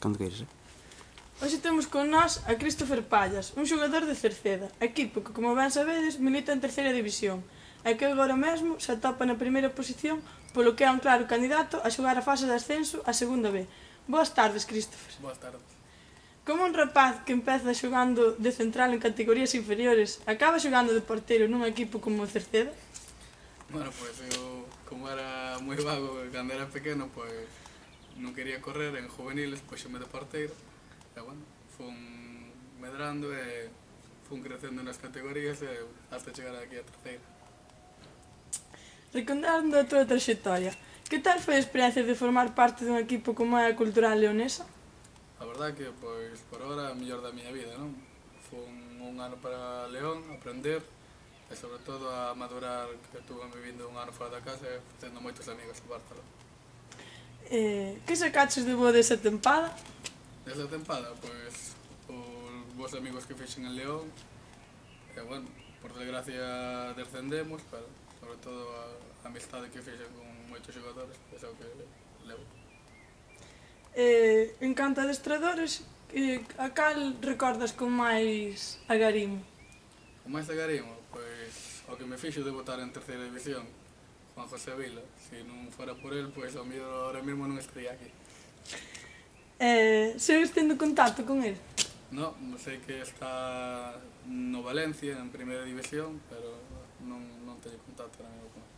Cando queires, Hoxe temos con nós a Christopher Pallas, un xogador de Cerceda, equipo que, como ben sabedes, milita en terceira división e que agora mesmo se atopa na primeira posición, polo que é un claro candidato a xogar a fase de ascenso a segunda B. Boas tardes, Christopher. Boas tardes. Como un rapaz que empeza xogando de central en categorías inferiores acaba xogando de porteiro nun equipo como o Cerceda? Bueno, pois eu, como era moi vago cando era pequeno, pois non quería correr en juveniles, pois xome de porteiro. E, bueno, fun medrando e fun crecendo nas categorías e hasta chegar aquí a terceira. Recordando a túa traxectoria, que tal foi a experiencia de formar parte dun equipo como é a Cultural Leonesa? A verdade que, pois, por ahora, a mellor da miña vida, non? Fun un ano para León, aprender e, sobre todo, a madurar, que estuve vivindo un ano fora da casa e facendo moitos amigos en Barcelona. Que sacaches de boa desa tempada? Desa tempada, pois, os bons amigos que fixen en León e, bueno, por desgracia descendemos, pero sobre todo a amistade que fixen con moitos xogadores, é o que levo. En canto a adestradores, a cal recordas con máis agarimo? O máis agarimo, pois, o que me fixo debutar en terceira división, Juan José Vila. Se non fora por el, pois, ao mellor ahora mesmo non estaría aquí. Segues tendo contacto con el? No, sei que está no Valencia, en primeira división, pero non teño contacto ahora mesmo con ele.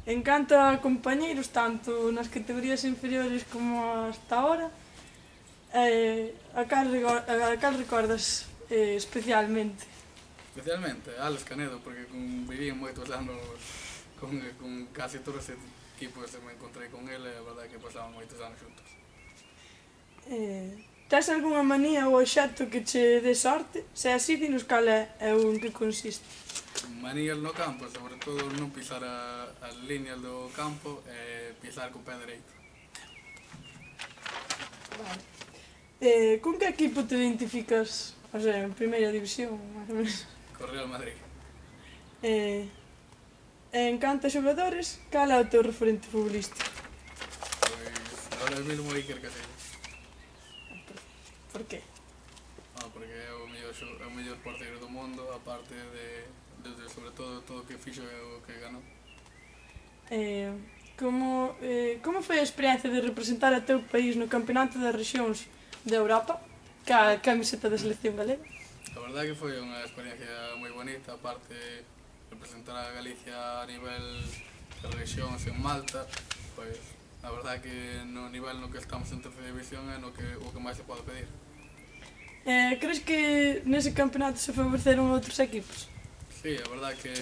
En canto a compañeiros, tanto nas categorías inferiores como hasta ahora, a cal recordas especialmente? Especialmente Alex Canedo, porque viví moitos anos con casi todos os equipos e me encontrei con ele e a verdade é que pasamos moitos anos juntos. Tes algunha manía ou obxecto que che dé sorte? Se é así, dinos cal é ou en que consiste. Manías no campo, sobre todo non pisar as líneas do campo e pisar co pé dereito. Vale. Con que equipo te identificas, o sea, en primeira división, máis ou menos? Co Real Madrid. En canto a xogadores, cal é o teu referente futbolístico? Pois, ahora mesmo Iker Casillas. Por que? Porque é o mellor porteiro do mundo, aparte de sobre todo o que fixo e o que ganou. Como foi a experiencia de representar o teu país no Campeonato das Rexións de Europa, ca camiseta da selección galega? A verdade que foi unha experiencia moi bonita, aparte representar a Galicia a nivel de rexións en Malta, pois a verdade que no nivel no que estamos en terceira división é o que máis se pode pedir. Crees que nese campeonato se favoreceron outros equipos? Sí, a verdade que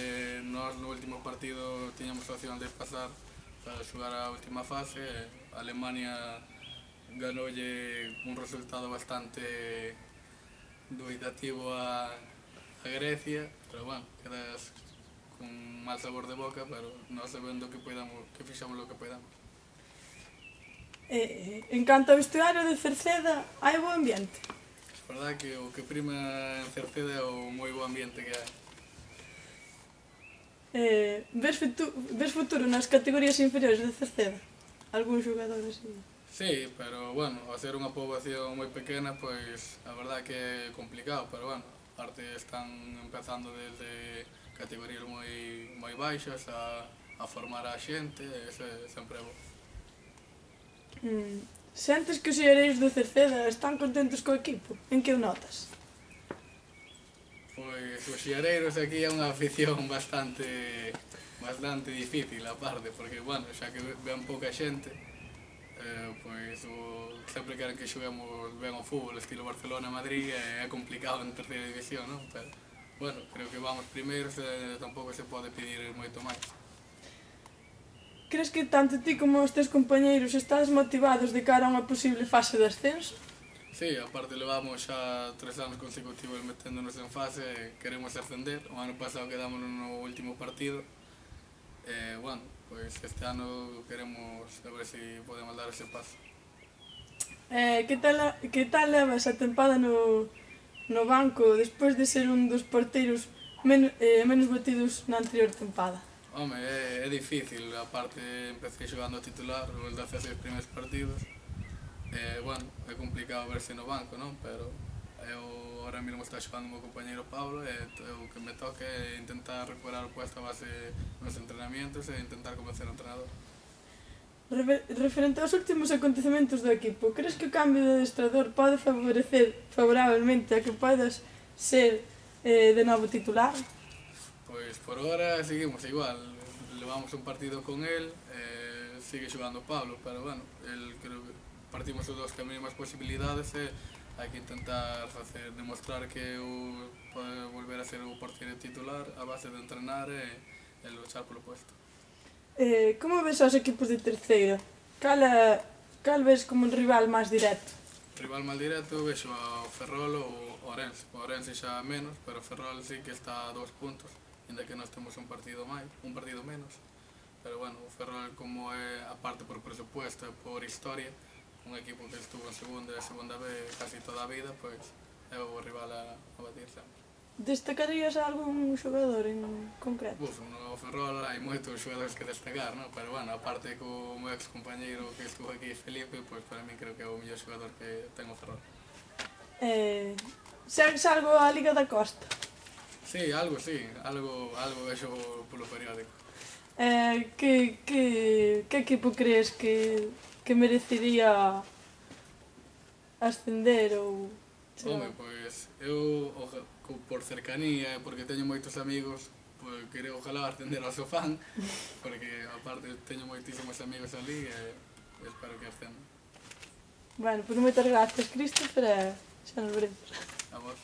nós no último partido tiñamos a opción de pasar para xogar a última fase. A Alemania ganoulle un resultado bastante dubitativo a Grecia, pero bueno, quedas con mal sabor de boca, pero nós sabendo que fixamos o que podamos. En canto ao vestuario de Cerceda, hai bo ambiente? A verdade que o que prima en Cerceda é o moi bo ambiente que hai. Ves futuro nas categorías inferiores de Cerceda? Algún xogador así? Sí, pero bueno, ao ser unha poboación moi pequena, pois a verdade que é complicado, pero bueno, aparte están empezando desde categorías moi baixas a formar a xente, e iso sempre é bo. Sentes que os olleireiros do Cerceda están contentos co equipo? En que o notas? Pois os xiareiros aquí é unha afición bastante difícil, aparte, porque, bueno, xa que ven pouca xente, pois sempre queren que xoguemos ben ao fútbol, estilo Barcelona-Madrid, é complicado en terceira división, non? Pero, bueno, creo que vamos primeiros e tampouco se pode pedir moito máis. Crees que tanto ti como os teus compañeiros estades motivados de cara a unha posible fase de ascenso? Sí, aparte levamos xa 3 anos consecutivos meténdonos en fase e queremos ascender. O ano pasado quedamos no último partido. Bueno, pois este ano queremos a ver se podemos dar ese paso. Que tal levas a tempada no banco despois de ser un dos porteiros menos batidos na anterior tempada? Home, é difícil, aparte empecé xogando a titular os 16 primeiros partidos Bueno, é complicado verse no banco, non? Pero eu ahora mesmo está xogando o meu compañeiro Pablo e o que me toca é intentar recuperar o puesto a base nos entrenamientos e intentar convencer o entrenador. Referente aos últimos acontecementos do equipo, crees que o cambio de adestrador pode favorecer favorablemente a que podas ser de novo titular? Pois por ahora seguimos igual, levamos un partido con él, sigue xogando Pablo, pero bueno, el creo que partimos os dous que as mesmas posibilidades e hai que intentar demostrar que eu pode volver a ser o porteiro titular a base de entrenar e luchar polo puesto. Como ves aos equipos de terceira? Cal ves como un rival máis directo? Rival mal directo vexo ao Ferrol ou ao Orense. O Orense xa menos, pero o Ferrol sí que está a 2 puntos, ainda que nós temos un partido menos. Pero bueno, o Ferrol como é aparte por presupuesto e por historia, un equipo que estuvo en segunda B casi toda a vida, pois é o rival a batir sempre. Destacarías algún xogador en concreto? No Ferrol hai moitos xogadores que destacar, non? Pero bueno, aparte co meu ex compañeiro que estuvo aquí, Felipe, pois para mí creo que é o mellor xogador que ten o Ferrol. Segues algo a Liga da Costa? Sí, algo vexo polo periódico. Que equipo crees que merecería ascender ou... Home, pois eu por cercanía e porque teño moitos amigos, pois quero ojalá ascender ao Sofán, porque aparte teño moitísimos amigos ali e espero que ascendan. Bueno, pois moitas gracias, Christopher, e xa nos veremos. A vos.